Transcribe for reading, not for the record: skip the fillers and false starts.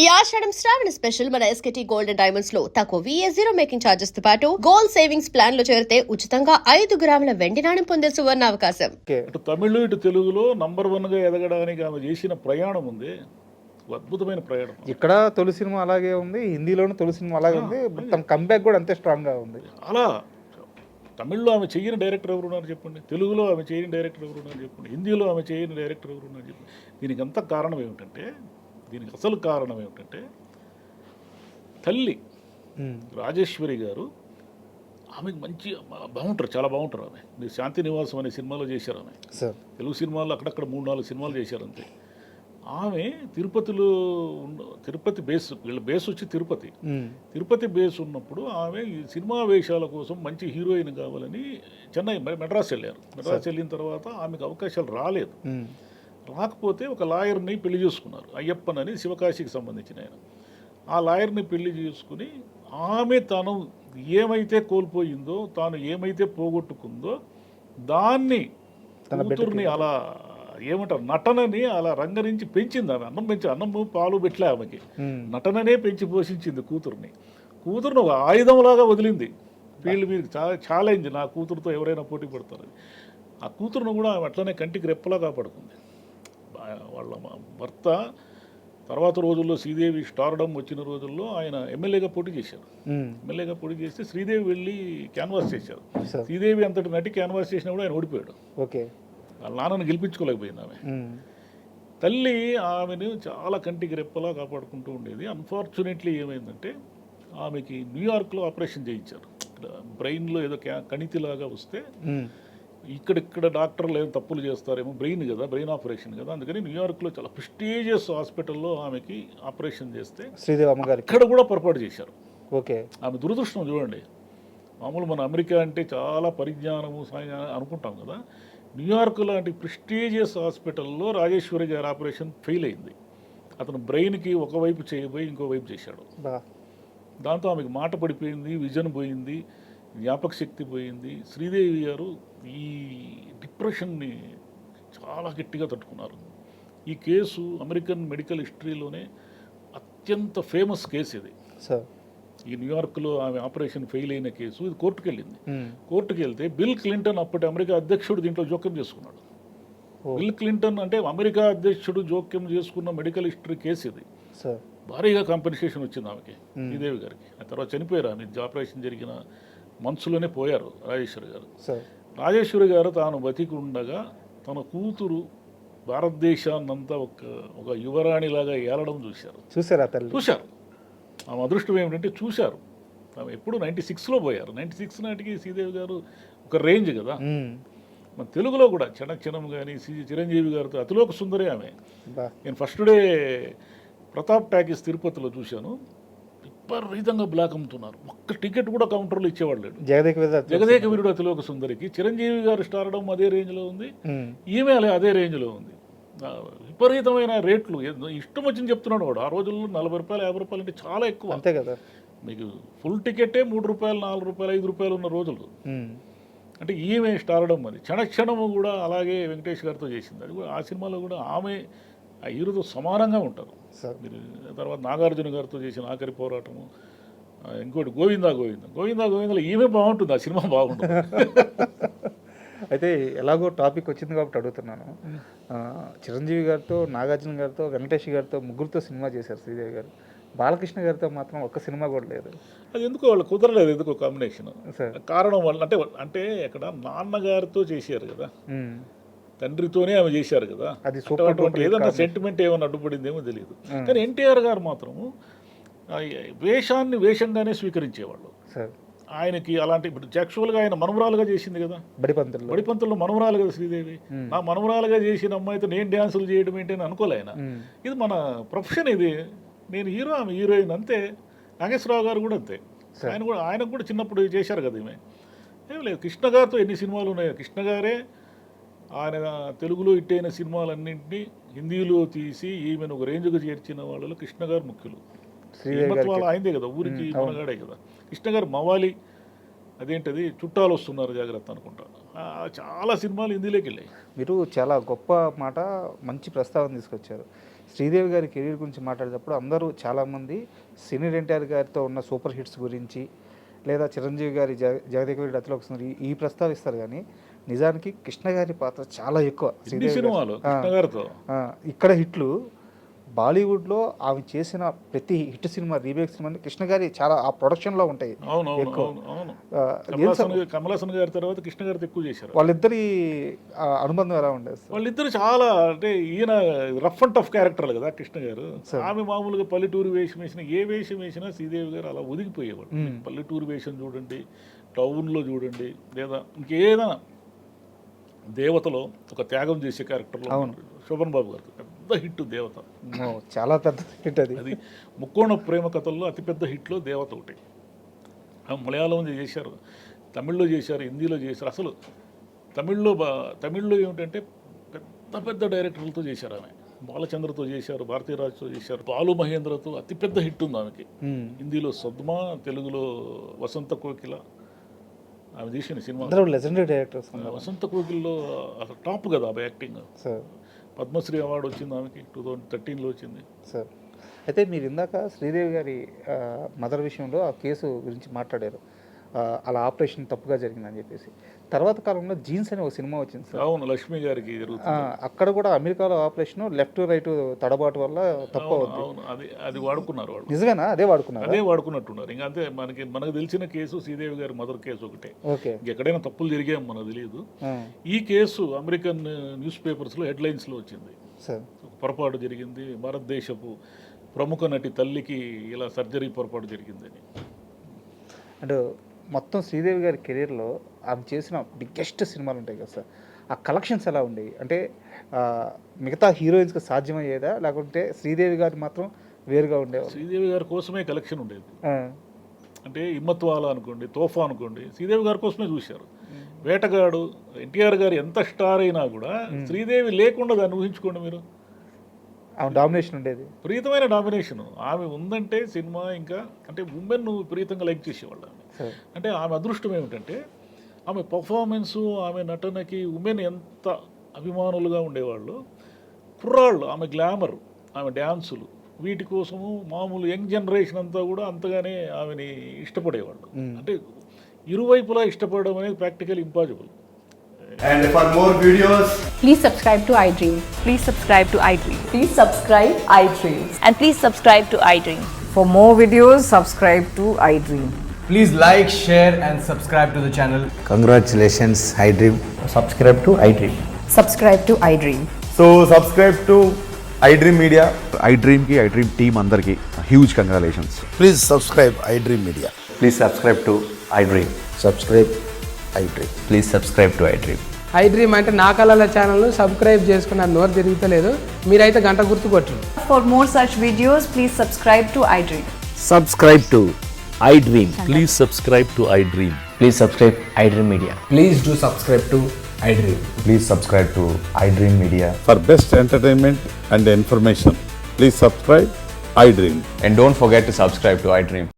ఈ ఆషాఢం శ్రావణ స్పెషల్ మన ఎస్కేటీ gold and diamonds లో తక్కువ VA0 మేకింగ్ ఛార్జెస్ తో పాటు గోల్డ్ సేవింగ్స్ ప్లాన్ లో చేరితే ఉచితంగా 5 గ్రాముల వెండి నాణెం పొందే సువర్ణ అవకాశం. ఇటు తమిళ్ ఇటు తెలుగులో నంబర్ 1గా ఎదగడానికి ఆమె చేసిన ప్రయాణం ఉంది, అద్భుతమైన ప్రయాణం. ఇక్కడ తొలి సినిమా అలాగే ఉంది, హిందీలోనూ తొలి సినిమా అలాగే ఉంది, తన కంబ్యాక్ కూడా అంతే స్ట్రాంగ్గా ఉంది. అలా తమిళ్లో ఆమె చేయని డైరెక్టర్ ఎవరున్నారు చెప్పండి, తెలుగులో ఆమె చేయని డైరెక్టర్ ఎవరున్నారు చెప్పండి, హిందీలో ఆమె చేయని డైరెక్టర్ ఎవరున్నారు చెప్పండి. దీనికి అంత కారణం ఏమిటంటే, దీనికి అసలు కారణం ఏమిటంటే తల్లి రాజేశ్వరి గారు ఆమెకు మంచి బాగుంటారు, చాలా బాగుంటారు. ఆమె మీరు శాంతి నివాసం అనే సినిమాలో చేశారు. ఆమె తెలుగు సినిమాల్లో అక్కడక్కడ 3-4 సినిమాలు చేశారు అంతే. ఆమె తిరుపతి బేస్, వీళ్ళ బేస్ వచ్చి తిరుపతి బేస్ ఉన్నప్పుడు ఆమె ఈ సినిమా వేషాల కోసం మంచి హీరోయిన్ కావాలని చెన్నై మెడ్రాస్ వెళ్ళారు. మెడ్రాస్ వెళ్ళిన తర్వాత ఆమెకు అవకాశాలు రాలేదు. రాకపోతే ఒక లాయర్ని పెళ్లి చేసుకున్నారు, అయ్యప్పన్ అని, శివకాశికి సంబంధించిన ఆయన. ఆ లాయర్ని పెళ్లి చేసుకుని ఆమె తను ఏమైతే కోల్పోయిందో, తాను ఏమైతే పోగొట్టుకుందో దాన్ని కూతుర్ని అలా ఏమంటారు నటనని అలా రంగరించి పెంచింది. ఆమె అన్నము పాలు పెట్టలే, ఆమెకి నటననే పెంచి పోషించింది కూతుర్ని ఒక ఆయుధంలాగా వదిలింది. వీళ్ళు మీరు ఛాలెంజ్, నా కూతురుతో ఎవరైనా పోటీ పడతారు. ఆ కూతురును కూడా ఆమె అట్లనే కంటికి రెప్పలా కాపాడుకుంది. వాళ్ళ భర్త తర్వాత రోజుల్లో శ్రీదేవి స్టార్డమ్ వచ్చిన రోజుల్లో ఆయన ఎమ్మెల్యేగా పోటీ చేశారు. ఎమ్మెల్యేగా పోటీ చేస్తే శ్రీదేవి వెళ్ళి క్యాన్వాస్ చేశారు. శ్రీదేవి అంతటి నటి క్యాన్వాస్ చేసినప్పుడు ఆయన ఓడిపోయాడు. వాళ్ళ నాన్నను గెలిపించుకోలేకపోయింది ఆమె. తల్లి ఆమెను చాలా కంటికి రెప్పలా కాపాడుకుంటూ ఉండేది. అన్ఫార్చునేట్లీ ఏమైందంటే ఆమెకి న్యూయార్క్లో ఆపరేషన్ చేయించారు. బ్రెయిన్లో ఏదో కణితిలాగా వస్తే ఇక్కడ డాక్టర్లు ఏదో తప్పులు చేస్తారేమో, బ్రెయిన్ ఆపరేషన్ కదా, అందుకని న్యూయార్క్లో చాలా ప్రెస్టీజియస్ హాస్పిటల్లో ఆమెకి ఆపరేషన్ చేస్తే శ్రీదేవి అమ్మగారు ఇక్కడ కూడా పొరపాటు చేశారు. ఆమె దురదృష్టం చూడండి. మామూలు మన అమెరికా అంటే చాలా పరిజ్ఞానము అనుకుంటాం కదా, న్యూయార్క్ లాంటి ప్రెస్టీజియస్ హాస్పిటల్లో రాజేశ్వరి గారి ఆపరేషన్ ఫెయిల్ అయింది. అతను బ్రెయిన్కి ఒకవైపు చేయబోయి ఇంకోవైపు చేశాడు. దాంతో ఆమెకు మాట పడిపోయింది, విజన్ పోయింది, జ్ఞాపక శక్తి పోయింది. శ్రీదేవి గారు ఈ డిప్రెషన్ని చాలా గట్టిగా తట్టుకున్నారు. ఈ కేసు అమెరికన్ మెడికల్ హిస్టరీలోనే అత్యంత ఫేమస్ కేసు ఇది. ఈ న్యూయార్క్లో ఆమె ఆపరేషన్ ఫెయిల్ అయిన కేసు ఇది కోర్టుకు వెళ్ళింది. కోర్టుకు వెళ్తే బిల్ క్లింటన్ అప్పటి అమెరికా అధ్యక్షుడు దీంట్లో జోక్యం చేసుకున్నాడు. బిల్ క్లింటన్ అంటే అమెరికా అధ్యక్షుడు జోక్యం చేసుకున్న మెడికల్ హిస్టరీ కేసు ఇది. భారీగా కాంపెన్సేషన్ వచ్చింది ఆమెకి, శ్రీదేవి గారికి. ఆ తర్వాత చనిపోయారు. ఆమె ఆపరేషన్ జరిగిన మనసులోనే పోయారు రాజేశ్వరి గారు. తాను బతికి ఉండగా తన కూతురు భారతదేశాన్నంతా ఒక యువరాణిలాగా ఏలడం చూశారు. ఆమె అదృష్టం ఏమిటంటే చూశారు. ఆమె ఎప్పుడు 96లో పోయారు. 96 నాటికి శ్రీదేవి గారు ఒక రేంజ్ కదా. మన తెలుగులో కూడా క్షణక్షణం కానీ చిరంజీవి గారితో అతిలోక సుందరే ఆమె. నేను ఫస్ట్ డే ప్రతాప్ టాకీస్ తిరుపతిలో చూశాను. విపరీతంగా బ్లాక్ అమ్ముతున్నారు. ఒక్క టికెట్ కూడా కౌంటర్లో ఇచ్చేవాళ్ళు లేడు. జగదేక వీరుడు అతిలోక సుందరికి చిరంజీవి గారు స్టార్డమ్ అదే రేంజ్లో ఉంది, ఈమె అదే రేంజ్లో ఉంది. విపరీతమైన రేట్లు, ఇష్టం వచ్చింది చెప్తున్నాడు వాడు. ఆ రోజుల్లో 40 రూపాయలు 50 రూపాయలు అంటే చాలా ఎక్కువ. అంతే కదా, మీకు ఫుల్ టికెటే 3 రూపాయలు 4 రూపాయలు 5 రూపాయలు ఉన్న రోజులు. అంటే ఈమె స్టార్డమ్ అది. క్షణక్షణము కూడా అలాగే వెంకటేష్ గారితో చేసింది. అది కూడా ఆ సినిమాలో కూడా ఆమె ఆ హీరోతో సమానంగా ఉంటారు. మీరు తర్వాత నాగార్జున గారితో చేసిన ఆఖరి పోరాటము, ఇంకోటి గోవిందాలో ఈమె బాగుంటుంది, ఆ సినిమా బాగుంటుంది. అయితే ఎలాగో టాపిక్ వచ్చింది కాబట్టి అడుగుతున్నాను. చిరంజీవి గారితో, నాగార్జున గారితో, వెంకటేష్ గారితో ముగ్గురితో సినిమా చేశారు శ్రీదేవి గారు. బాలకృష్ణ గారితో మాత్రం ఒక్క సినిమా కూడా లేదు. అది ఎందుకో వాళ్ళు కుదరలేదు, ఎందుకో కాంబినేషన్. కారణం వల్ల అంటే అక్కడ నాన్నగారితో చేశారు కదా, తండ్రితోనే ఆమె చేశారు కదా, అది ఏదన్నా సెంటిమెంట్ ఏమైనా అడ్డుపడిందేమో తెలియదు. కానీ ఎన్టీఆర్ గారు మాత్రము వేషాన్ని వేషంగానే స్వీకరించేవాళ్ళు. ఆయనకి అలాంటి ఇప్పుడు యాక్చువల్గా ఆయన మనవరాలుగా చేసింది కదా, బడిపంతుల్లో మనవరాలు కదా శ్రీదేవి. నా మనవరాలుగా చేసిన అమ్మాయితో నేను డ్యాన్సులు చేయడం ఏంటి అని అనుకోలే ఆయన. ఇది మన ప్రొఫెషన్, ఇది నేను హీరో, ఆమె హీరోయిన్ అంతే. నాగేశ్వరరావు గారు కూడా అంతే. ఆయనకు కూడా చిన్నప్పుడు చేశారు కదా ఈమె. ఏం లేదు, కృష్ణ గారితో ఎన్ని సినిమాలు ఉన్నాయో. కృష్ణ గారే ఆయన తెలుగులో హిట్టైన సినిమాలన్నింటినీ హిందీలో తీసి ఈమెను ఒక రేంజ్కు చేర్చిన వాళ్ళలో కృష్ణ గారు ముఖ్యులు. శ్రీమత్వాలు ఆయనదే కదా, ఊరికి మనగాడే కదా. కృష్ణ గారు మవాలి, అదేంటది చుట్టాలు వస్తున్నారు జాగ్రత్త అనుకుంటా, చాలా సినిమాలు హిందీలోకి వెళ్ళాయి. మీరు చాలా గొప్ప మాట, మంచి ప్రస్తావన తీసుకొచ్చారు. శ్రీదేవి గారి కెరీర్ గురించి మాట్లాడేటప్పుడు అందరూ చాలామంది సీనియర్ ఎన్టీఆర్ గారితో ఉన్న సూపర్ హిట్స్ గురించి లేదా చిరంజీవి గారి జగదేక వీరుడు అతిలోక సుందరి ఈ ప్రస్తావిస్తారు, కానీ నిజానికి కృష్ణ గారి పాత్ర చాలా ఎక్కువ. సినిమాలు కృష్ణ గారితో ఇక్కడ హిట్లు బాలీవుడ్లో ఆమె చేసిన ప్రతి hit cinema, remake cinema Krishna గారి చాలా ఆ ప్రొడక్షన్లో ఉంటాయి. కమల్ హాసన్ గారి తర్వాత కృష్ణ గారితో ఎక్కువ చేశారు. వాళ్ళిద్దరి అనుబంధం ఎలా ఉండేది? వాళ్ళిద్దరు చాలా, అంటే ఈయన రఫ్ అండ్ టఫ్ క్యారెక్టర్లు కదా కృష్ణ గారు. ఆమె మామూలుగా పల్లెటూరు వేషం వేసిన, ఏ వేషం వేసినా శ్రీదేవి గారు అలా ఒదిగిపోయేవాడు. పల్లెటూరు వేషం చూడండి, టౌన్లో చూడండి, లేదా ఇంకేదైనా దేవతలో ఒక త్యాగం చేసే క్యారెక్టర్లో శోభన్ బాబు గారు పెద్ద హిట్ దేవత, చాలా పెద్ద హిట్. అది ముక్కోణ ప్రేమ కథల్లో అతిపెద్ద హిట్లో దేవత ఒకటి. మలయాళం చేశారు, తమిళ్లో చేశారు, హిందీలో చేశారు. అసలు తమిళ్లో ఏమిటంటే పెద్ద పెద్ద డైరెక్టర్లతో చేశారు. ఆమె బాలచంద్రతో చేశారు, భారతీరాజుతో చేశారు, బాలు మహేంద్రతో అతిపెద్ద హిట్ ఉంది ఆమెకి. హిందీలో సద్మా, తెలుగులో వసంత కోకిల. ఆమె తీసిన సినిమా లెజెండరీ డైరెక్టర్స్. వసంత కోకిల్లో అసలు టాప్ కదా ఆమె యాక్టింగ్. పద్మశ్రీ అవార్డు వచ్చింది ఆమెకి, 2013లో వచ్చింది. సార్, అయితే మీరు ఇందాక శ్రీదేవి గారి మదర్ విషయంలో ఆ కేసు గురించి మాట్లాడారు, అలా ఆపరేషన్ తప్పుగా జరిగిందని చెప్పేసి. తర్వాత కాలంలో జీన్స్ అనే ఒక సినిమా వచ్చింది సార్. అవును, లక్ష్మి గారికి జరుగుతుంది. అక్కడ కూడా అమెరికాలో ఆపరేషన్ లెఫ్ట్ రైట్ తడబాటు వల్ల తప్పు అవుతుంది. అది వాడుకున్నారు వాళ్ళు. నిజమేనా? అదే వాడుకున్నట్టున్నారు. ఇంకా అంతే. మనకు తెలిసిన కేసు శ్రీదేవి గారి మదర్ కేసు ఒకటే. ఓకే, ఎక్కడైనా తప్పులు జరిగాయో మనకు తెలియదు. ఈ కేసు అమెరికన్ న్యూస్ పేపర్స్లో హెడ్లైన్స్లో వచ్చింది. పొరపాటు జరిగింది, భారతదేశపు ప్రముఖ నటి తల్లికి ఇలా సర్జరీ పొరపాటు జరిగిందని. అంటే మొత్తం శ్రీదేవి గారి కెరీర్లో ఆమె చేసిన బిగ్గెస్ట్ సినిమాలు ఉంటాయి కదా సార్, ఆ కలెక్షన్స్ ఎలా ఉండేవి? అంటే మిగతా హీరోయిన్స్కి సాధ్యమయ్యేదా, లేకుంటే శ్రీదేవి గారి మాత్రం వేరుగా ఉండేది? శ్రీదేవి గారి కోసమే కలెక్షన్ ఉండేది. అంటే హిమ్మత్వాలా అనుకోండి, తోఫా అనుకోండి, శ్రీదేవి గారి కోసమే చూశారు. వేటగాడు, ఎన్టీఆర్ గారు ఎంత స్టార్ అయినా కూడా శ్రీదేవి లేకుండా దాన్ని ఊహించుకోండి మీరు. ఆమె డామినేషన్ ఉండేది, విపరీతమైన డామినేషన్. ఆమె ఉందంటే సినిమా ఇంకా అంటే ఉమెన్ విపరీతంగా లైక్ చేసేవాళ్ళు. అంటే ఆమె అదృష్టం ఏమిటంటే ఆమె పర్ఫార్మెన్సు, ఆమె నటనకి ఉమెన్ ఎంత అభిమానులుగా ఉండేవాళ్ళు. కుర్రాళ్ళు, ఆమె గ్లామర్, ఆమె డ్యాన్సులు, వీటి కోసము మామూలు యంగ్ జనరేషన్ అంతా కూడా అంతగానే ఆమెని ఇష్టపడేవాళ్ళు. అంటే ఇరువైపులా ఇష్టపడడం అనేది practical impossible. And for more videos, please subscribe to iDream. Please subscribe to iDream. Please subscribe iDream. And please subscribe to iDream. For more videos, subscribe to iDream. please like, share and subscribe to the channel. Congratulations, iDream. Subscribe to iDream. Subscribe to iDream. So subscribe to iDream Media. iDream ki iDream team andarki huge congratulations. Please subscribe iDream Media. Please subscribe to iDream. Subscribe iDream. Please subscribe to iDream. iDream అంటే నా కళల ఛానల్ను subscribe చేసుకున్న నోరు తిరుగుతలేదు, మీరైతే గంట గుర్తు కొట్టండి. For more such videos, please subscribe to iDream. Subscribe to iDream. Please subscribe to iDream. Please subscribe iDream Media. Please do subscribe to iDream. Please subscribe to iDream Media. For best entertainment and information, please subscribe iDream. And don't forget to subscribe to iDream.